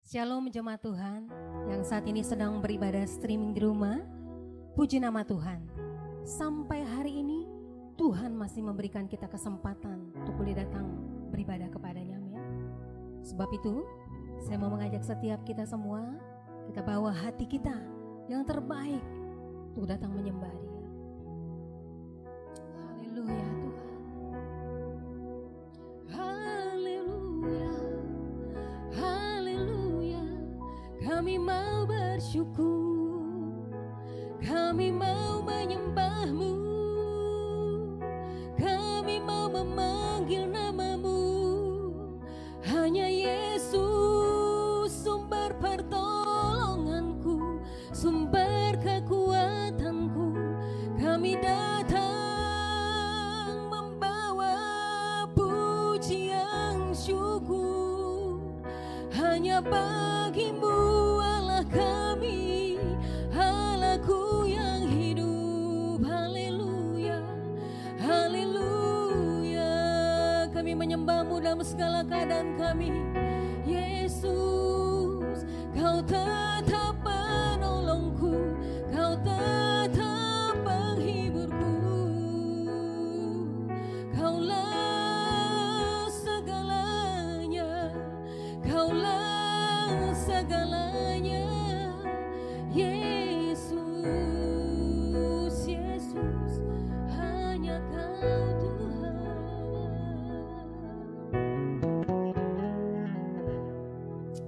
Shalom jemaat Tuhan yang saat ini sedang beribadah streaming di rumah. Puji nama Tuhan. Sampai hari ini Tuhan masih memberikan kita kesempatan untuk boleh datang beribadah kepadanya. Amin. Sebab itu saya mau mengajak setiap kita semua, kita bawa hati kita yang terbaik untuk datang menyembah Dia. Haleluya Tuhan. Kami mau bersyukur, kami mau menyembah-Mu, kami mau memanggil nama-Mu. Hanya Yesus sumber pertolonganku, sumber kekuatanku. Kami datang membawa pujian syukur hanya bagi-Mu. Kami, Allahku yang hidup, haleluya, haleluya. Kami menyembah-Mu dalam segala keadaan kami. Yesus, Kau tetap penolongku, Kau tetap penghiburku. Kaulah segalanya, Kaulah segalanya. Yesus, Yesus, hanya Kau Tuhan.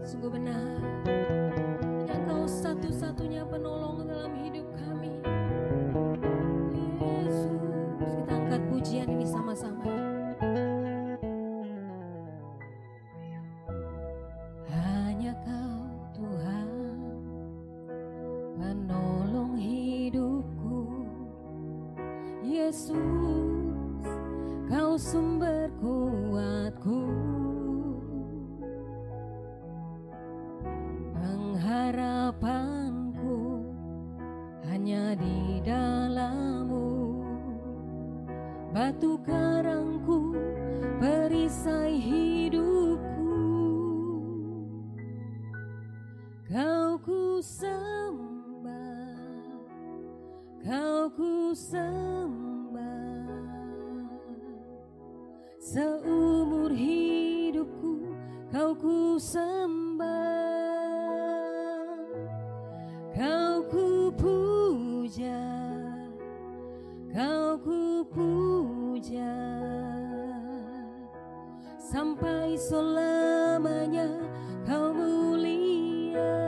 Sungguh benar, Engkau satu-satunya penolong dalam hidup kami. Yesus, kita angkat pujian ini sama-sama. Hanya Kau Tuhan, menolong hidupku. Yesus, Kau sumber kuatku. Pengharapanku hanya di dalam-Mu. Batu karangku, perisai hidupku. Kau ku sembah, Kau ku sembah. Seumur hidupku Kau ku sembah. Kau ku puja, Kau ku puja. Sampai selamanya Kau mulia.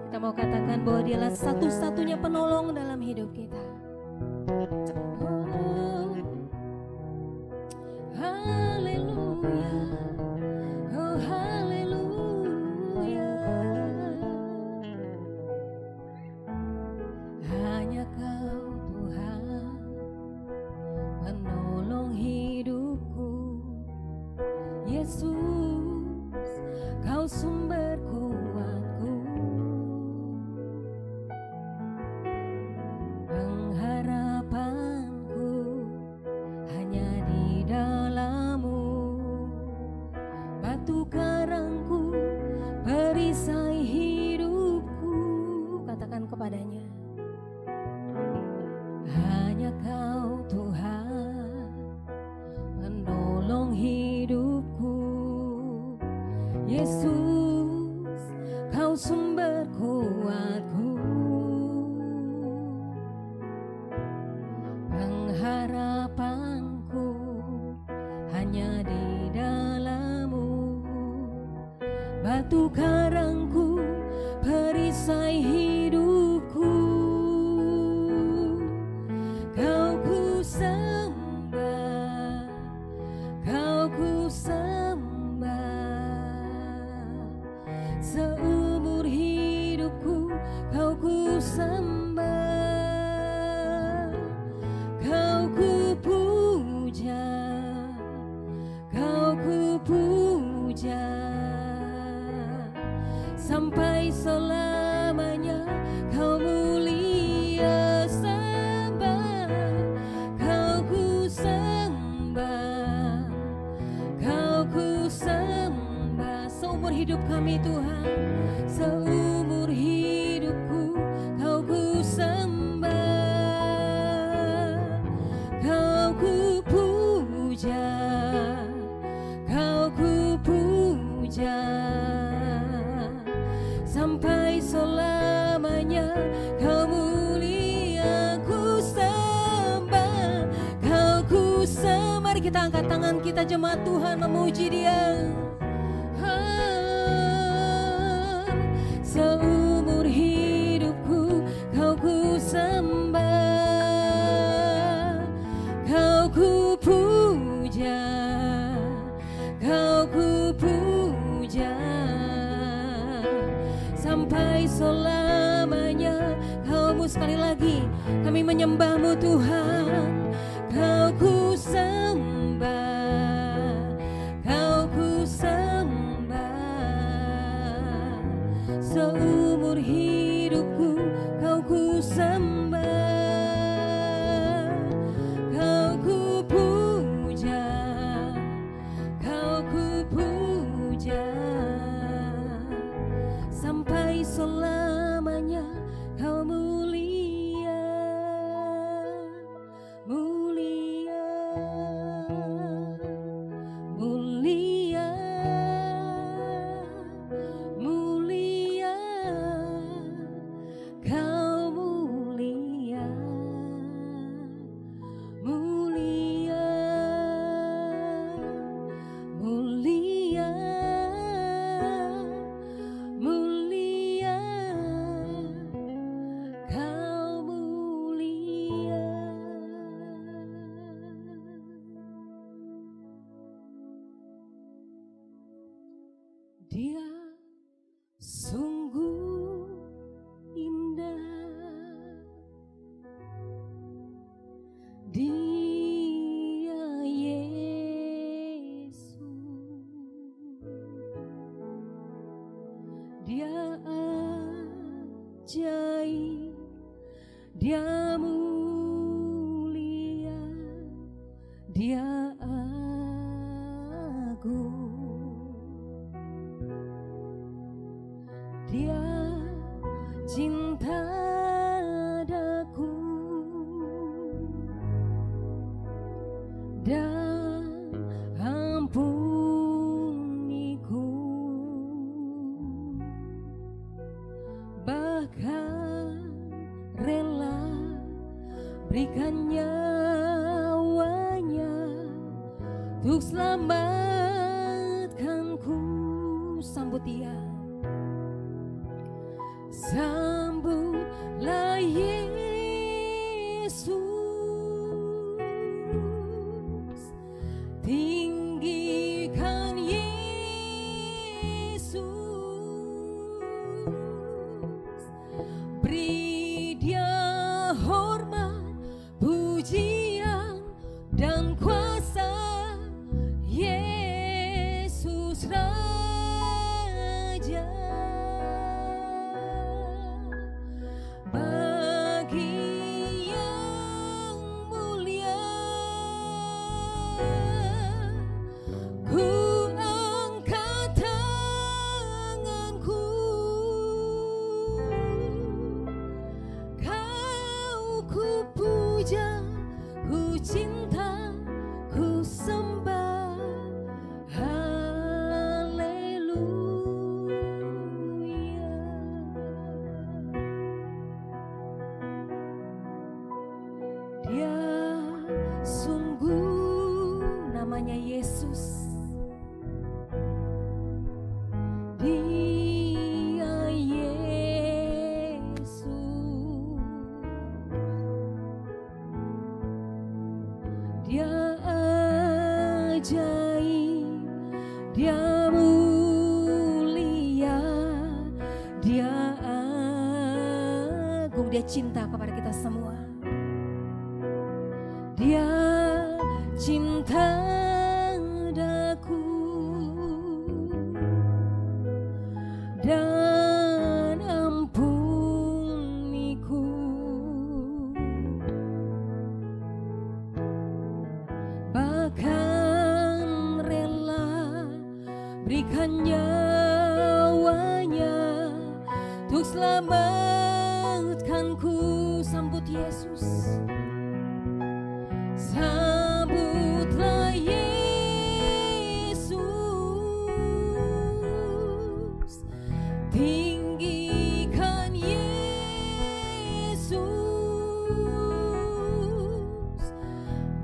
Kita mau katakan bahwa Dialah satu-satunya penolong dalam hidup kita. Oh, haleluya, oh haleluya. Hanya Kau Tuhan, menolong hidupku. Yesus, Kau sumber kuatku. Pengharapanku kita angkat tangan kita jemaat Tuhan memuji Dia. Seumur hidupku Kau ku sembah, Kau ku puja, Kau ku puja sampai selamanya. Kau-Mu sekali lagi kami menyembah-Mu Tuhan. Kau ku sembah, Kau ku sembah, seumur hidupku Kau ku sembah, Kau ku puja, Kau ku puja sampai selamanya. Kau mulia, mulia, mulia, mulia, Kau mulia, mulia, mulia, mulia, Kau mulia. Dia sungguh indah, Dia Yesus, Dia ajaib, Dia mulia, Dia agung, Dia cinta daku dan ampuniku, bahkan rela berikan nyawanya untuk selamatkanku. Sambut Dia, sambutlah Yesus, tinggikan Yesus, beri Dia hormat, pujian dan kuasa. Yesus Raja, bagi yang mulia ku angkat tanganku, Kau ku puja, ku cinta, ku sembah. Haleluya. Dia sungguh namanya Yesus, Dia Yesus, Dia ajaib, Dia mulia, Dia agung, Dia cinta kepada kita semua. Dia cinta daku dan ampuniku, bahkan rela berikan nyawanya untuk selamatkanku. Sambut Yesus, sambutlah Yesus, tinggikan Yesus,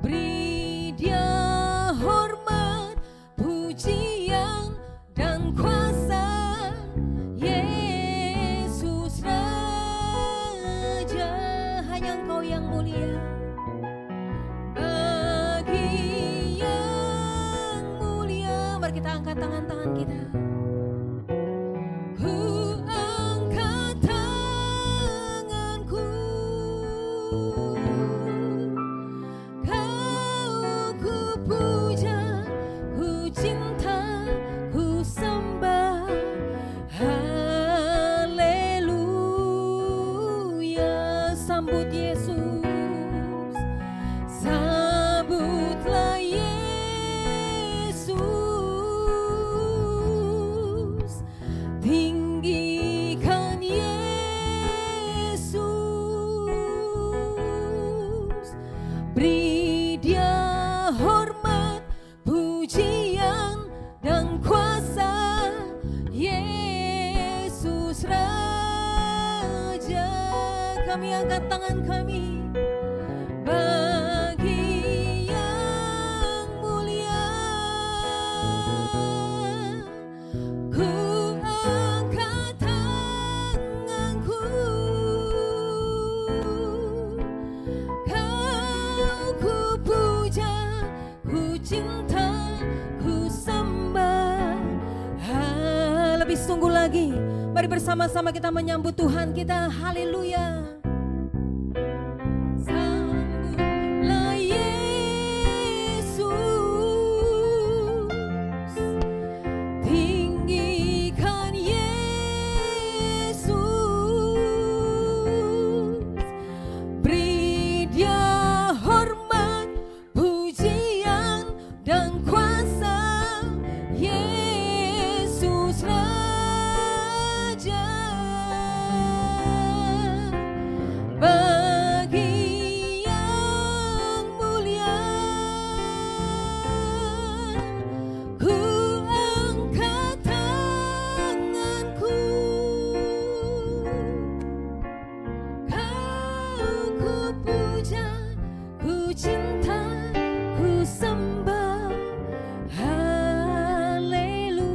beri Dia Engkau yang mulia. Bagi yang mulia, mari kita angkat tangan-tangan kita. Ku angkat tanganku, Kau ku puja, ku cinta, ku sembah. Haleluya, sambut Yesus, sambutlah Yesus, tinggikan Yesus, beri Dia hormat, pujian dan kuasa. Yesus Raja, kami angkat tangan kami. Bagi yang mulia, ku angkat tanganku, Kau ku puja, ku cinta, ku sembah. Lebih sungguh lagi, mari bersama-sama kita menyambut Tuhan kita. Haleluya. Sambutlah Yesus, tinggikan Yesus, beri Dia hormat, pujian dan kuasa. Yesus Raja, bagi yang mulia, ku angkat tanganku, Kau ku puja, ku cinta, ku sembah. Haleluya,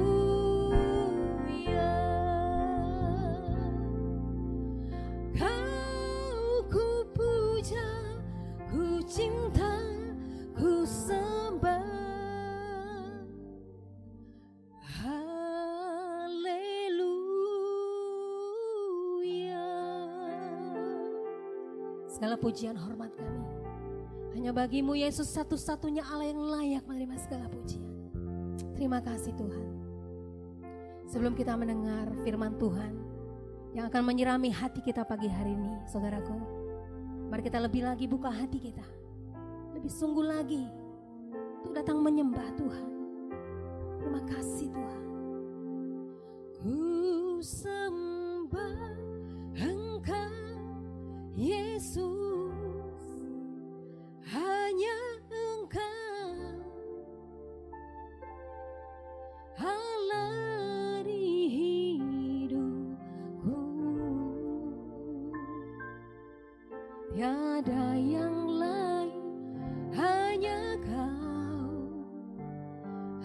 Kau ku puja, ku cinta, ku sembah. Haleluya. Segala pujian hormat kami hanya bagi-Mu Yesus, satu-satunya Allah yang layak menerima segala pujian. Terima kasih Tuhan. Sebelum kita mendengar firman Tuhan yang akan menyirami hati kita pagi hari ini, saudaraku, mari kita lebih lagi buka hati kita, lebih sungguh lagi untuk datang menyembah Tuhan. Terima kasih Tuhan. Ku sembah Engkau Yesus, hanya Engkau Allah di hidupku, tiada yang lain, hanya Kau,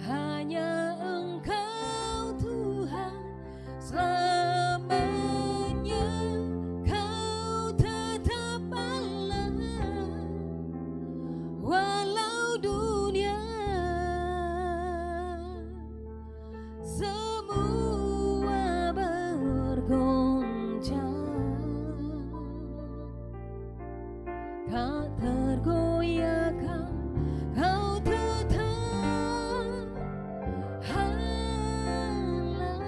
hanya Engkau Tuhan selamanya. Kau tetap Allah, walau dunia semua bergoncang, tak tergoyahkan, Kau tetap Allah.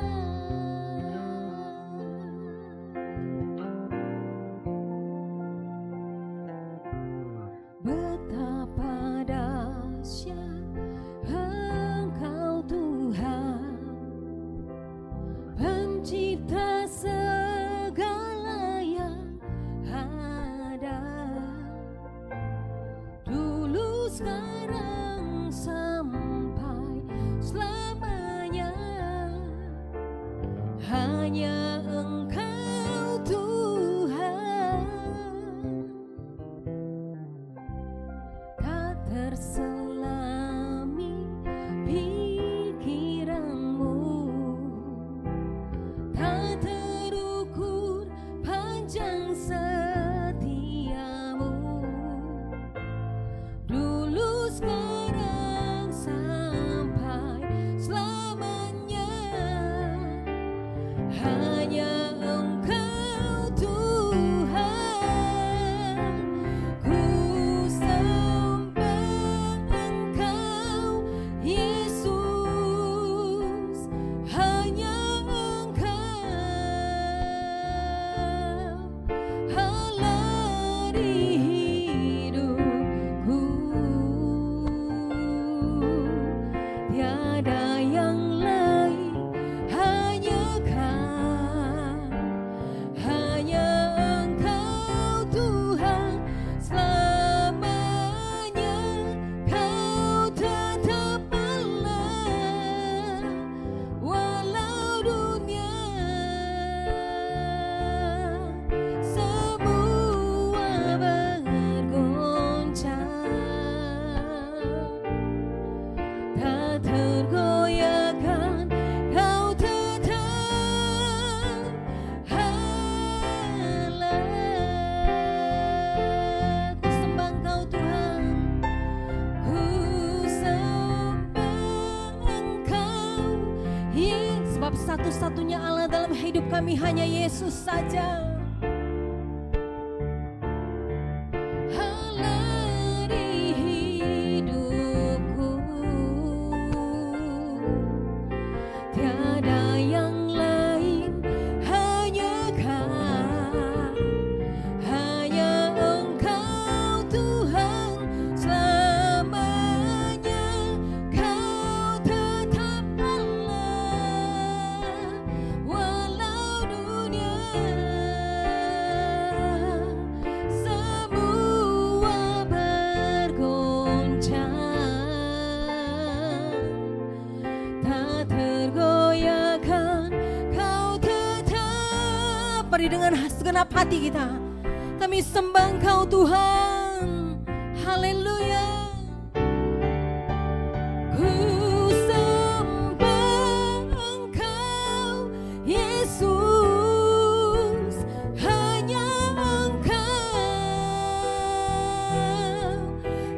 Betapa dahsyat Engkau Tuhan, pencipta segala yang ada, dulu sekarang sampai selamanya. Hanya Engkau Tuhan, tak terselami pikiranmu, tak terukur panjang setiamu. satu-satunya Allah dalam hidup kami hanya Yesus saja. Allah di hidupku, tiada yang lain, hanya Kau, hanya Engkau Tuhan selamanya. Kau tetap Allah, walau dunia semua bergoncang, tak tergoyahkan. Kau tetap. Mari dengan segenap hati kita, kami sembah Engkau Tuhan. Haleluya. Ku sembah Engkau Yesus, hanya Engkau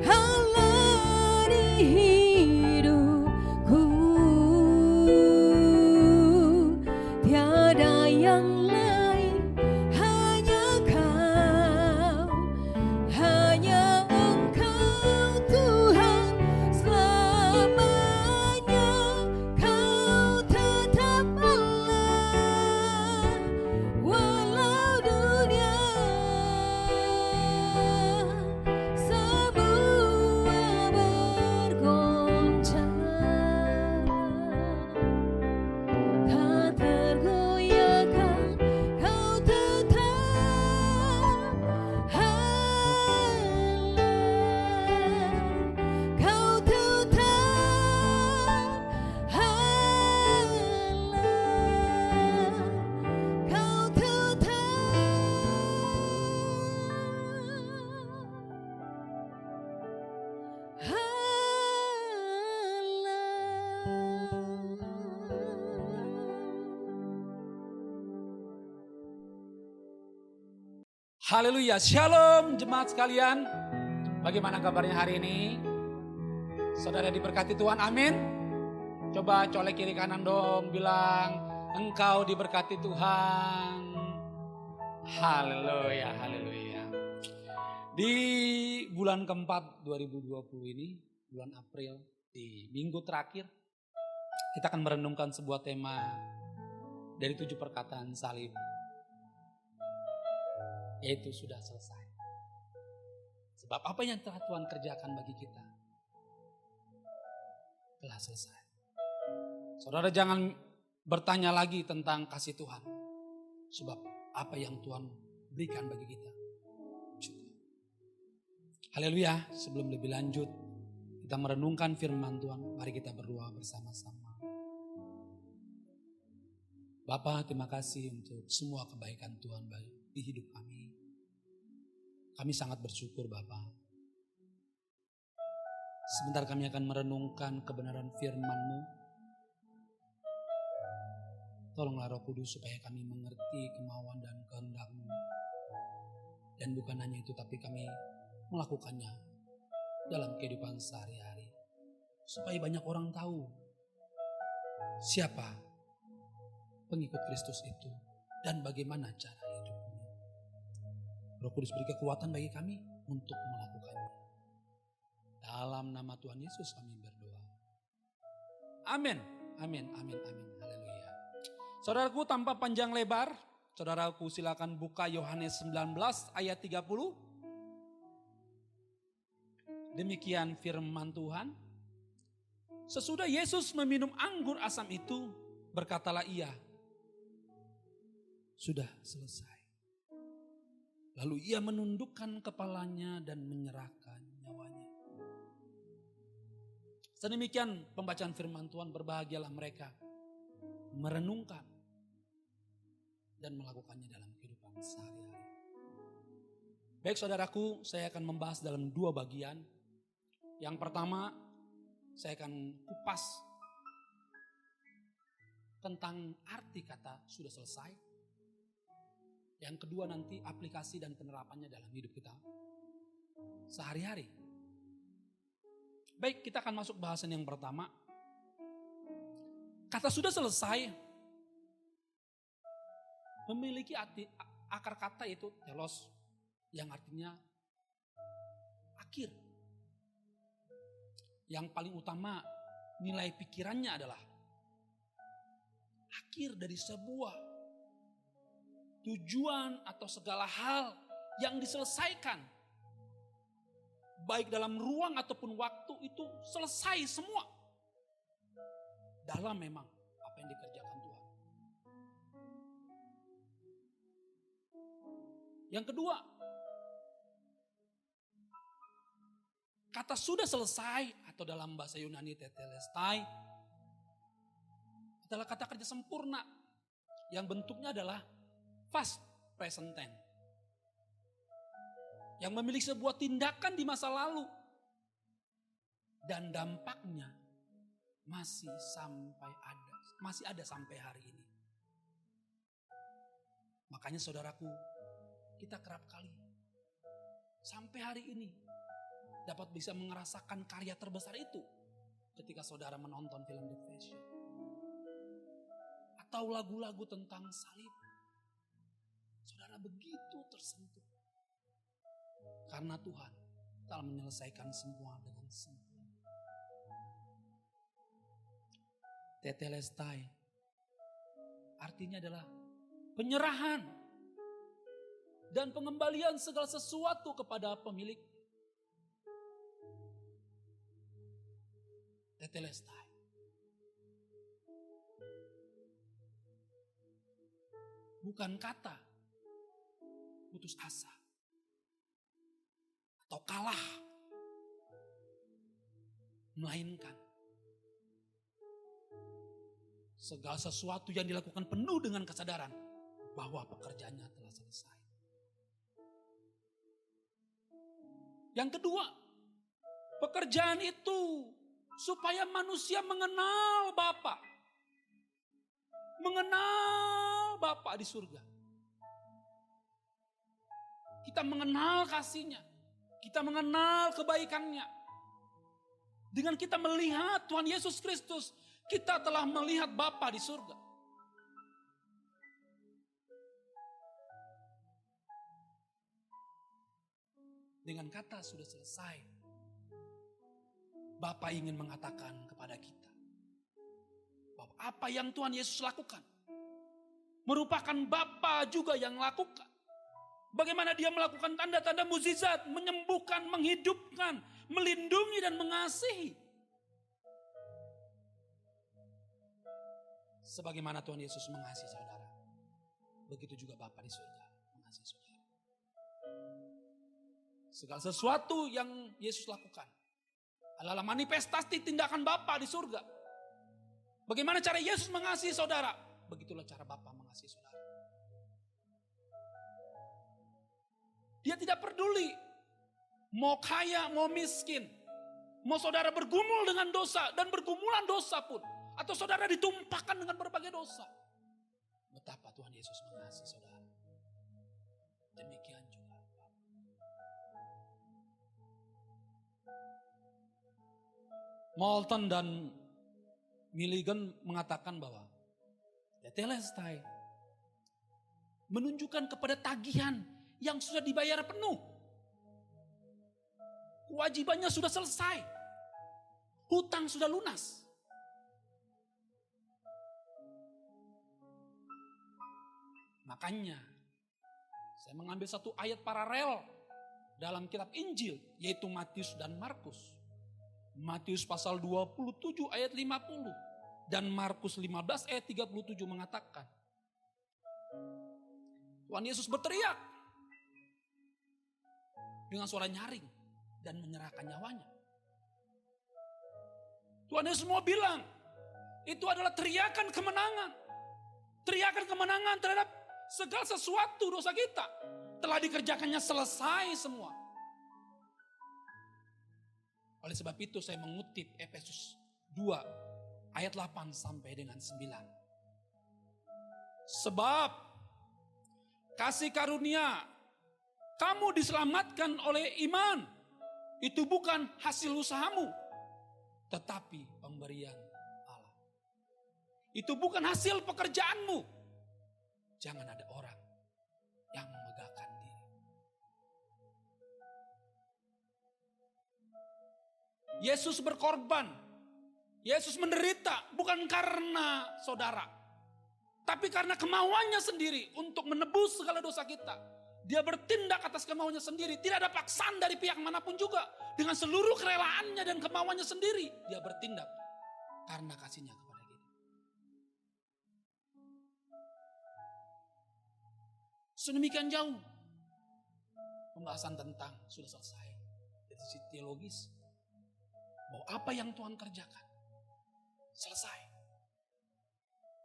Allah di hidupku, tiada yang lain, hanya Kau, hanya Engkau Tuhan selamanya. Kau tetap Allah, walau dunia semua bergoncang, tak tergoyahkan. Kau tetap Allah, Kau tetap Allah, Kau tetap Haleluya, shalom jemaat sekalian. Bagaimana kabarnya hari ini? Saudara diberkati Tuhan, amin. Coba colek kiri kanan dong, bilang engkau diberkati Tuhan. Haleluya, haleluya. Di bulan keempat 2020 ini, bulan April, di minggu terakhir, kita akan merenungkan sebuah tema dari 7 perkataan salib, yaitu sudah selesai. Sebab apa yang telah Tuhan kerjakan bagi kita telah selesai. Saudara jangan bertanya lagi tentang kasih Tuhan. Sebab apa yang Tuhan berikan bagi kita cukup. Haleluya, sebelum lebih lanjut kita merenungkan firman Tuhan, mari kita berdoa bersama-sama. Bapa, terima kasih untuk semua kebaikan Tuhan di hidup kami. Kami sangat bersyukur Bapa. Sebentar kami akan merenungkan kebenaran firman-Mu. Tolonglah Roh Kudus supaya kami mengerti kemauan dan kehendak-Mu. Dan bukan hanya itu, tapi kami melakukannya dalam kehidupan sehari-hari. Supaya banyak orang tahu siapa pengikut Kristus itu dan bagaimana cara hidupnya. Roh Kudus beri kekuatan bagi kami untuk melakukannya. Dalam nama Tuhan Yesus kami berdoa. Amin, amin, amin, amin. Haleluya. Saudaraku, tanpa panjang lebar, saudaraku silakan buka Yohanes 19 ayat 30. Demikian firman Tuhan. Sesudah Yesus meminum anggur asam itu, berkatalah ia, sudah selesai. Lalu ia menundukkan kepalanya dan menyerahkan nyawanya. Sedemikian pembacaan firman Tuhan, berbahagialah mereka merenungkan dan melakukannya dalam kehidupan sehari-hari. Baik saudaraku, saya akan membahas dalam 2 bagian. Yang pertama, saya akan kupas tentang arti kata sudah selesai. Yang kedua nanti aplikasi dan penerapannya dalam hidup kita sehari-hari. Baik, kita akan masuk bahasan yang pertama. Kata sudah selesai memiliki akar kata yaitu telos, yang artinya akhir. Yang paling utama nilai pikirannya adalah akhir dari sebuah tujuan atau segala hal yang diselesaikan. Baik dalam ruang ataupun waktu itu selesai semua. Dalam memang apa yang dikerjakan Tuhan. Yang kedua, kata sudah selesai atau dalam bahasa Yunani tetelestai adalah kata kerja sempurna yang bentuknya adalah past present tense. Yang memiliki sebuah tindakan di masa lalu dan dampaknya masih ada sampai hari ini. Makanya saudaraku, kita kerap kali sampai hari ini dapat bisa merasakan karya terbesar itu ketika saudara menonton film The Passion atau lagu-lagu tentang salib. Saudara begitu tersentuh karena Tuhan telah menyelesaikan semua dengan sempurna. Tetelestai artinya adalah penyerahan dan pengembalian segala sesuatu kepada pemilik. Tetelestai. Bukan kata putus asa atau kalah, melainkan segala sesuatu yang dilakukan penuh dengan kesadaran bahwa pekerjaannya telah selesai. Yang kedua, pekerjaan itu supaya manusia mengenal Bapa. Mengenal Bapa di surga. Kita mengenal kasih-Nya. Kita mengenal kebaikan-Nya. Dengan kita melihat Tuhan Yesus Kristus, kita telah melihat Bapa di surga. Dengan kata sudah selesai, Bapa ingin mengatakan kepada kita bahwa apa yang Tuhan Yesus lakukan merupakan Bapa juga yang lakukan. Bagaimana dia melakukan tanda-tanda mukjizat, menyembuhkan, menghidupkan, melindungi dan mengasihi. Sebagaimana Tuhan Yesus mengasihi saudara, begitu juga Bapa di surga mengasihi saudara. Segala sesuatu yang Yesus lakukan adalah manifestasi tindakan Bapa di surga. Bagaimana cara Yesus mengasihi saudara? Begitulah cara Bapa mengasihi saudara. Dia tidak peduli mau kaya, mau miskin, mau saudara bergumul dengan dosa dan bergumulan dosa pun, atau saudara ditumpahkan dengan berbagai dosa. Betapa Tuhan Yesus mengasihi saudara. Demikian juga Bapa. Moulton dan Milligan mengatakan bahwa tetelestai menunjukkan kepada tagihan yang sudah dibayar penuh. Kewajibannya sudah selesai. Hutang sudah lunas. Makanya saya mengambil satu ayat paralel dalam kitab Injil, yaitu Matius dan Markus. Matius pasal 27 ayat 50 dan Markus 15 ayat 37 mengatakan, Tuhan Yesus berteriak dengan suara nyaring dan menyerahkan nyawanya. Tuhan Yesus mau bilang, itu adalah teriakan kemenangan. Teriakan kemenangan terhadap segala sesuatu dosa kita. Telah dikerjakannya selesai semua. Oleh sebab itu saya mengutip Efesus 2 ayat 8 sampai dengan 9. Sebab kasih karunia kamu diselamatkan oleh iman. Itu bukan hasil usahamu, tetapi pemberian Allah. Itu bukan hasil pekerjaanmu, Jangan ada orang yang memegahkan diri. Yesus berkorban. Yesus menderita bukan karena saudara. Tapi karena kemauannya sendiri untuk menebus segala dosa kita. Dia bertindak atas kemauannya sendiri. Tidak ada paksaan dari pihak manapun juga. Dengan seluruh kerelaannya dan kemauannya sendiri. Dia bertindak karena kasihnya kepada kita. Sedemikian jauh pembahasan tentang sudah selesai. Dari sisi teologis. Bahwa apa yang Tuhan kerjakan selesai.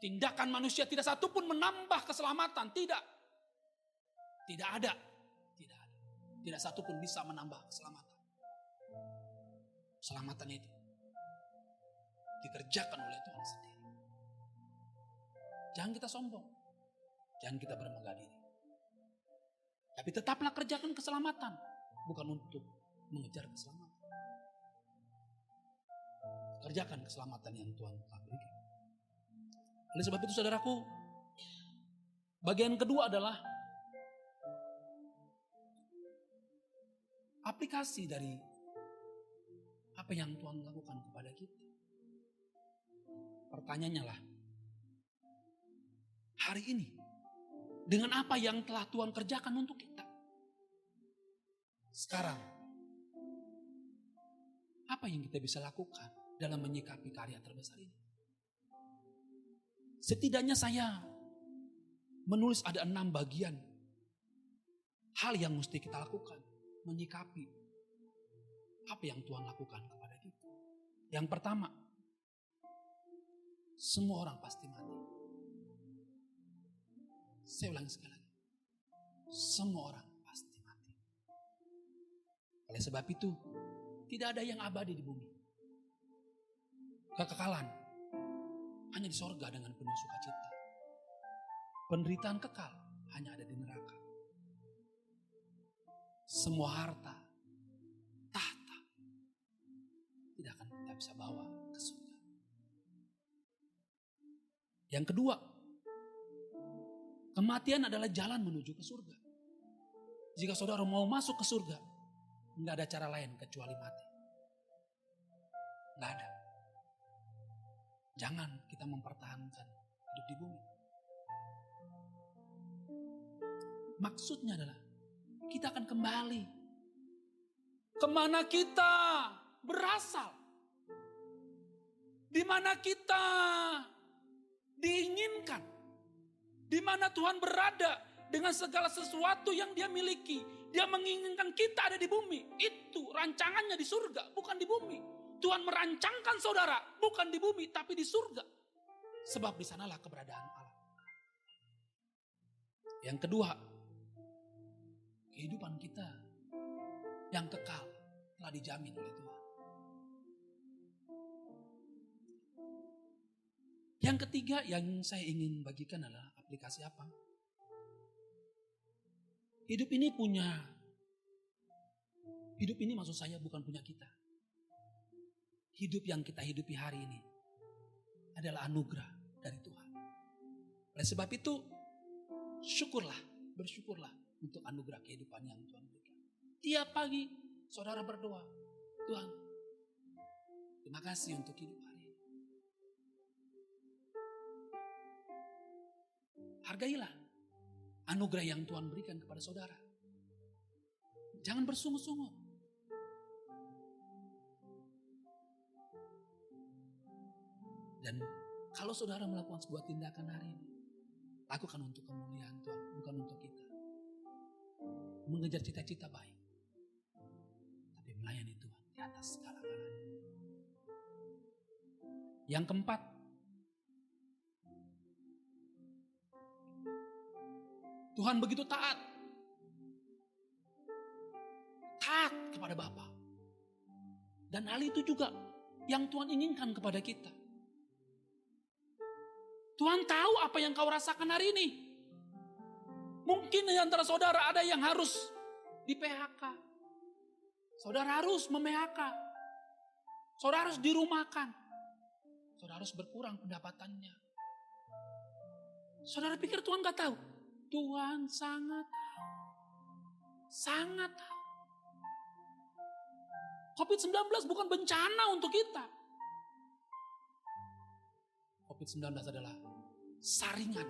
Tindakan manusia tidak satu pun menambah keselamatan. Tidak. Tidak ada. Tidak ada. Tidak satu pun bisa menambah keselamatan. Keselamatan itu dikerjakan oleh Tuhan sendiri. Jangan kita sombong. Jangan kita bermegah diri. Tapi tetaplah kerjakan keselamatan. Bukan untuk mengejar keselamatan. Kerjakan keselamatan yang Tuhan telah berikan. Oleh sebab itu saudaraku, bagian kedua adalah aplikasi dari apa yang Tuhan lakukan kepada kita. Pertanyaannya lah, hari ini dengan apa yang telah Tuhan kerjakan untuk kita? Sekarang, apa yang kita bisa lakukan dalam menyikapi karya terbesar ini? Setidaknya saya menulis ada 6 bagian hal yang mesti kita lakukan menyikapi apa yang Tuhan lakukan kepada kita. Yang pertama, semua orang pasti mati. Saya ulangi sekali lagi. Semua orang pasti mati. Oleh sebab itu, tidak ada yang abadi di bumi. Kekekalan hanya di sorga dengan penuh sukacita. Penderitaan kekal hanya ada di neraka. Semua harta, tahta tidak akan kita bisa bawa ke surga. Yang kedua, kematian adalah jalan menuju ke surga. Jika saudara mau masuk ke surga, nggak ada cara lain kecuali mati. Nggak ada. Jangan kita mempertahankan hidup di bumi. Maksudnya adalah kita akan kembali kemana kita berasal, di mana kita diinginkan, di mana Tuhan berada dengan segala sesuatu yang Dia miliki. Dia menginginkan kita ada di bumi. Itu rancangannya di surga, bukan di bumi. Tuhan merancangkan saudara bukan di bumi tapi di surga. Sebab di sanalah keberadaan Allah. Yang kedua, kehidupan kita yang kekal telah dijamin oleh Tuhan. Yang ketiga yang saya ingin bagikan adalah aplikasi apa? Hidup ini maksud saya bukan punya kita. Hidup yang kita hidupi hari ini adalah anugerah dari Tuhan. Oleh sebab itu, bersyukurlah untuk anugerah kehidupan yang Tuhan berikan. Tiap pagi saudara berdoa, Tuhan, terima kasih untuk hidup hari ini. Hargailah anugerah yang Tuhan berikan kepada saudara. Jangan bersungut-sungut. Dan kalau saudara melakukan sebuah tindakan hari ini, lakukan untuk kemuliaan Tuhan, bukan untuk kita. Mengejar cita-cita baik, tapi melayani Tuhan di atas segala-galanya. Yang keempat, Tuhan begitu taat kepada Bapa. Dan hal itu juga yang Tuhan inginkan kepada kita. Tuhan tahu apa yang kau rasakan hari ini. Mungkin di antara saudara ada yang harus di PHK. Saudara harus mem-PHK. Saudara harus dirumahkan. Saudara harus berkurang pendapatannya. Saudara pikir Tuhan gak tahu? Tuhan sangat tahu. Sangat tahu. COVID-19 bukan bencana untuk kita. COVID-19 adalah saringan.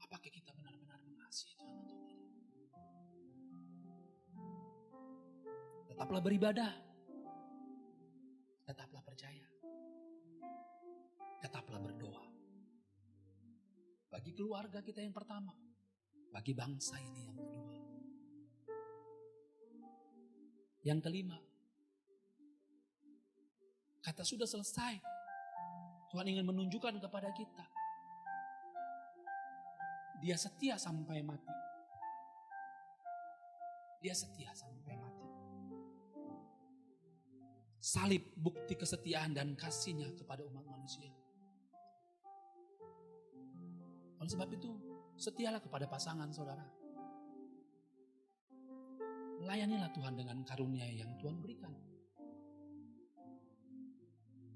Apakah kita benar-benar mengasihi Tuhan atau tidak? Tetaplah beribadah. Tetaplah percaya. Tetaplah berdoa. Bagi keluarga kita yang pertama. Bagi bangsa ini yang kedua. Yang kelima. Kata sudah selesai. Tuhan ingin menunjukkan kepada kita. Dia setia sampai mati. Dia setia sampai mati. Salib bukti kesetiaan dan kasihnya kepada umat manusia. Oleh sebab itu, setialah kepada pasangan saudara. Layanilah Tuhan dengan karunia yang Tuhan berikan.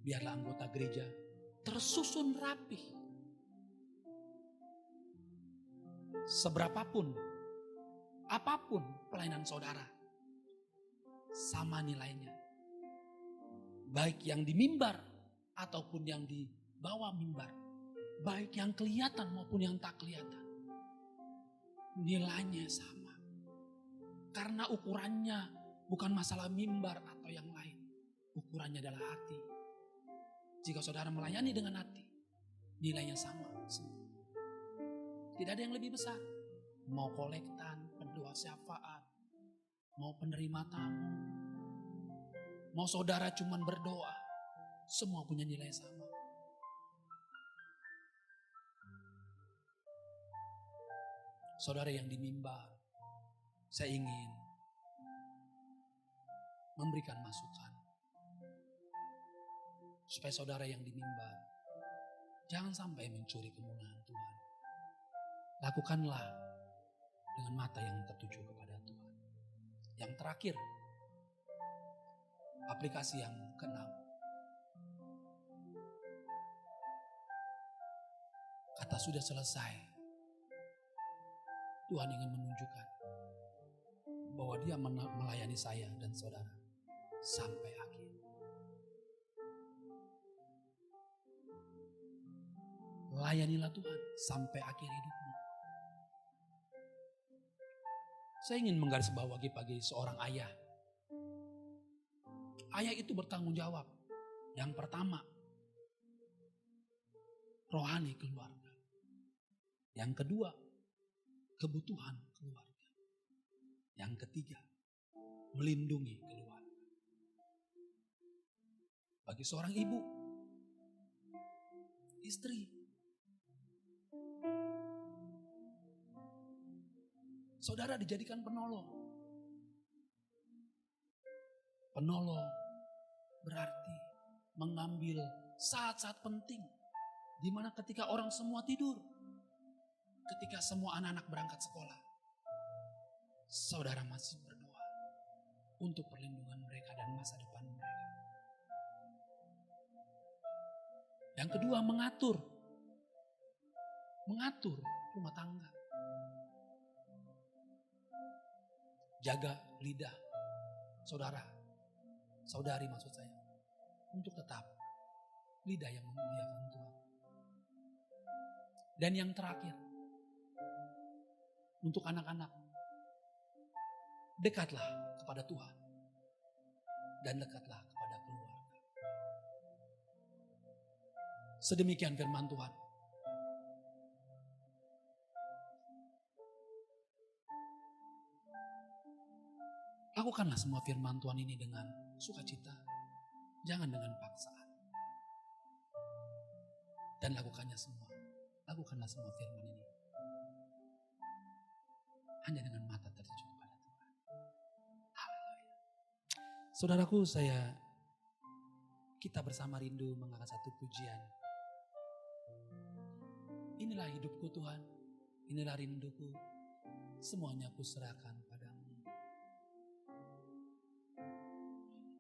Biarlah anggota gereja tersusun rapih. Seberapapun, apapun pelayanan saudara, sama nilainya. Baik yang di mimbar ataupun yang di bawah mimbar. Baik yang kelihatan maupun yang tak kelihatan. Nilainya sama. Karena ukurannya bukan masalah mimbar atau yang lain. Ukurannya adalah hati. Jika saudara melayani dengan hati, nilainya sama. Tidak ada yang lebih besar. Mau kolektan, pendoa syafaat, mau penerima tamu, mau saudara cuman berdoa, semua punya nilai sama. Saudara yang di mimbar, saya ingin memberikan masukan. Supaya saudara yang di mimbar, jangan sampai mencuri kemuliaan Tuhan. Lakukanlah dengan mata yang tertuju kepada Tuhan. Yang terakhir, aplikasi yang keenam. Kata sudah selesai. Tuhan ingin menunjukkan bahwa Dia melayani saya dan saudara sampai akhir. Layanilah Tuhan sampai akhir hidupmu. Saya ingin menggarisbawahi bagi seorang ayah. Ayah itu bertanggung jawab. Yang pertama, rohani keluarga. Yang kedua, kebutuhan keluarga. Yang ketiga, melindungi keluarga. Bagi seorang ibu, istri, saudara dijadikan penolong. Penolong berarti mengambil saat-saat penting. Di mana ketika orang semua tidur. Ketika semua anak-anak berangkat sekolah. Saudara masih berdoa. Untuk perlindungan mereka dan masa depan mereka. Yang kedua, mengatur. Mengatur rumah tangga. Jaga lidah saudara, saudari maksud saya, untuk tetap lidah yang memuliakan Tuhan. Dan yang terakhir, untuk anak-anak, dekatlah kepada Tuhan dan dekatlah kepada keluarga. Sedemikian firman Tuhan. Lakukanlah semua firman Tuhan ini dengan sukacita. Jangan dengan paksaan. Dan lakukanlah semua firman ini. Hanya dengan mata tertuju kepada Tuhan. Haleluya. Saudaraku, kita bersama rindu mengangkat satu pujian. Inilah hidupku Tuhan. Inilah rinduku. Semuanya kuserahkan padamu.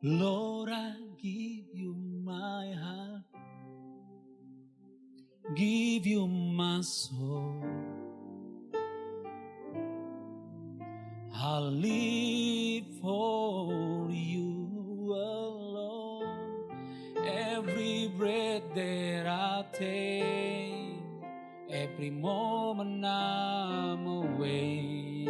Lord, I give you my heart. give you my soul. I'll live for you alone. Every breath that I take, every moment I'm away.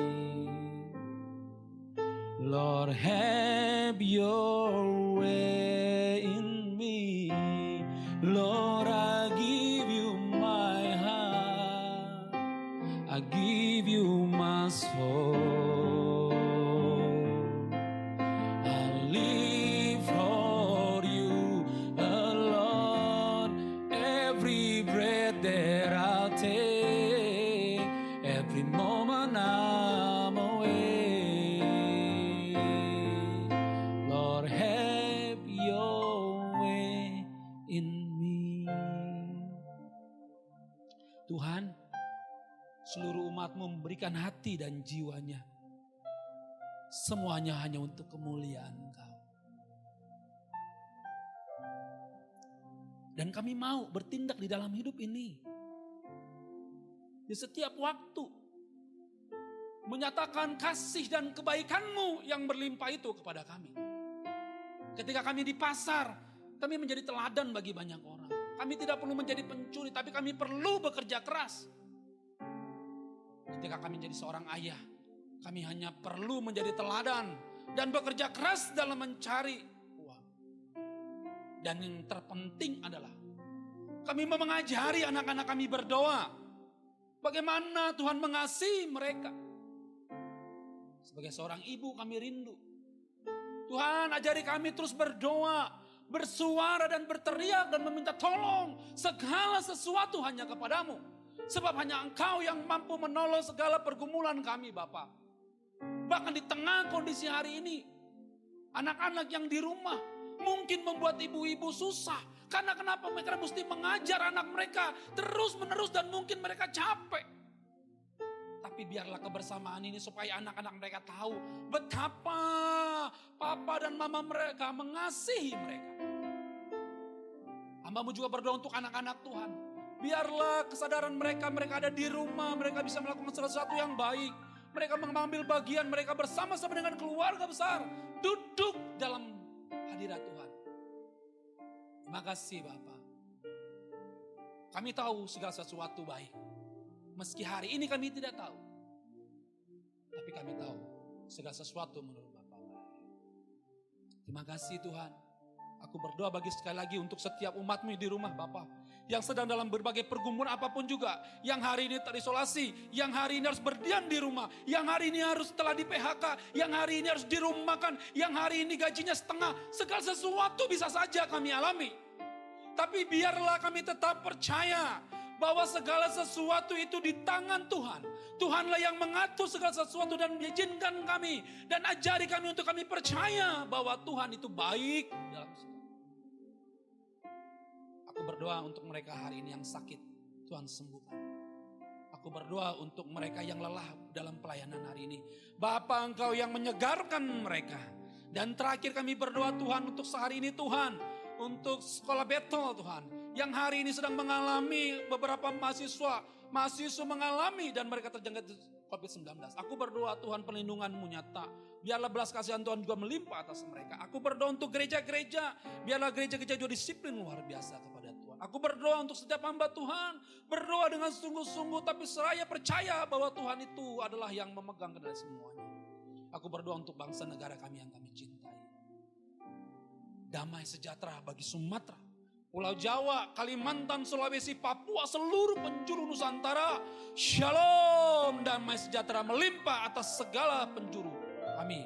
Lord, have your way in me. Lord, I give you my heart. I give you my soul. I live for you alone. Every breath that I take, every moment I'm away. Lord, have your way in me. Tuhan, seluruh umat-Mu memberikan hati dan jiwanya. Semuanya hanya untuk kemuliaan Engkau. Dan kami mau bertindak di dalam hidup ini. Di setiap waktu. Menyatakan kasih dan kebaikan-Mu yang berlimpah itu kepada kami. Ketika kami di pasar, kami menjadi teladan bagi banyak orang. Kami tidak perlu menjadi pencuri, tapi kami perlu bekerja keras. Ketika kami menjadi seorang ayah, kami hanya perlu menjadi teladan dan bekerja keras dalam mencari uang. Dan yang terpenting adalah kami mengajari anak-anak kami berdoa. Bagaimana Tuhan mengasihi mereka. Sebagai seorang ibu kami rindu. Tuhan, ajari kami terus berdoa, bersuara dan berteriak dan meminta tolong. Segala sesuatu hanya kepadamu. Sebab hanya Engkau yang mampu menolong segala pergumulan kami, Bapa. Bahkan di tengah kondisi hari ini, anak-anak yang di rumah mungkin membuat ibu-ibu susah. Karena kenapa mereka mesti mengajar anak mereka terus-menerus dan mungkin mereka capek. Tapi biarlah kebersamaan ini supaya anak-anak mereka tahu betapa papa dan mama mereka mengasihi mereka. Hamba-Mu juga berdoa untuk anak-anak Tuhan. Biarlah kesadaran mereka ada di rumah, mereka bisa melakukan sesuatu yang baik. Mereka mengambil bagian, mereka bersama-sama dengan keluarga besar. Duduk dalam hadirat Tuhan. Terima kasih Bapak. Kami tahu segala sesuatu baik. Meski hari ini kami tidak tahu. Tapi kami tahu segala sesuatu menurut Bapak baik. Terima kasih Tuhan. Aku berdoa bagi sekali lagi untuk setiap umat-Mu di rumah Bapak. Yang sedang dalam berbagai pergumulan apapun juga. Yang hari ini terisolasi. Yang hari ini harus berdiam di rumah. Yang hari ini harus telah di PHK. Yang hari ini harus dirumahkan. Yang hari ini gajinya setengah. Segala sesuatu bisa saja kami alami. Tapi biarlah kami tetap percaya bahwa segala sesuatu itu di tangan Tuhan. Tuhanlah yang mengatur segala sesuatu dan mengizinkan kami. Dan ajari kami untuk kami percaya bahwa Tuhan itu baik dalam segala. Aku berdoa untuk mereka hari ini yang sakit, Tuhan sembuhkan. Aku berdoa untuk mereka yang lelah dalam pelayanan hari ini. Bapa, Engkau yang menyegarkan mereka. Dan terakhir kami berdoa Tuhan untuk sehari ini Tuhan. Untuk sekolah Betel Tuhan. Yang hari ini sedang mengalami beberapa mahasiswa mengalami dan mereka terjangkit COVID-19. Aku berdoa Tuhan perlindungan-Mu nyata. Biarlah belas kasihan Tuhan juga melimpah atas mereka. Aku berdoa untuk gereja-gereja. Biarlah gereja-gereja juga disiplin luar biasa kepada Tuhan. Aku berdoa untuk setiap hamba Tuhan. Berdoa dengan sungguh-sungguh tapi seraya percaya bahwa Tuhan itu adalah yang memegang kendali semuanya. Aku berdoa untuk bangsa negara kami yang kami cintai. Damai sejahtera bagi Sumatera, Pulau Jawa, Kalimantan, Sulawesi, Papua, seluruh penjuru Nusantara. Shalom, damai sejahtera melimpah atas segala penjuru kami.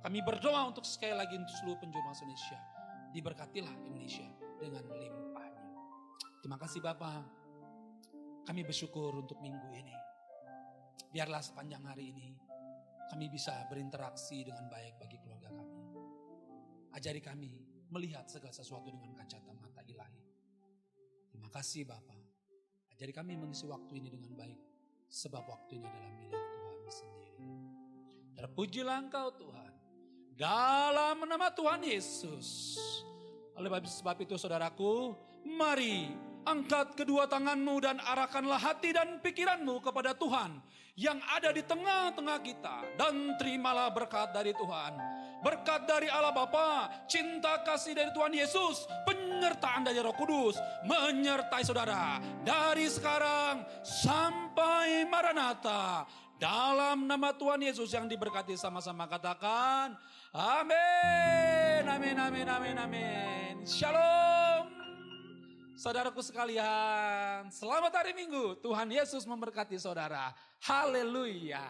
Kami berdoa untuk sekali lagi untuk seluruh penjuru bangsa Indonesia. Diberkatilah Indonesia dengan limpahnya. Terima kasih Bapak. Kami bersyukur untuk minggu ini. Biarlah sepanjang hari ini kami bisa berinteraksi dengan baik bagi keluarga kami. Ajari kami melihat segala sesuatu dengan kacamata ilahi. Terima kasih Bapa. Ajari kami mengisi waktu ini dengan baik. Sebab waktu ini adalah milik Tuhan sendiri. Terpujilah Engkau Tuhan. Dalam nama Tuhan Yesus. Oleh sebab itu saudaraku, mari Angkat kedua tanganmu dan arahkanlah hati dan pikiranmu kepada Tuhan yang ada di tengah-tengah kita. Dan terimalah berkat dari Tuhan. Berkat dari Allah Bapa, cinta kasih dari Tuhan Yesus, penyertaan dari Roh Kudus menyertai saudara dari sekarang sampai Maranatha. Dalam nama Tuhan Yesus yang diberkati, sama-sama katakan amin, amin, amin, amin, amin. Shalom. Saudaraku sekalian, selamat hari Minggu. Tuhan Yesus memberkati saudara. Haleluya.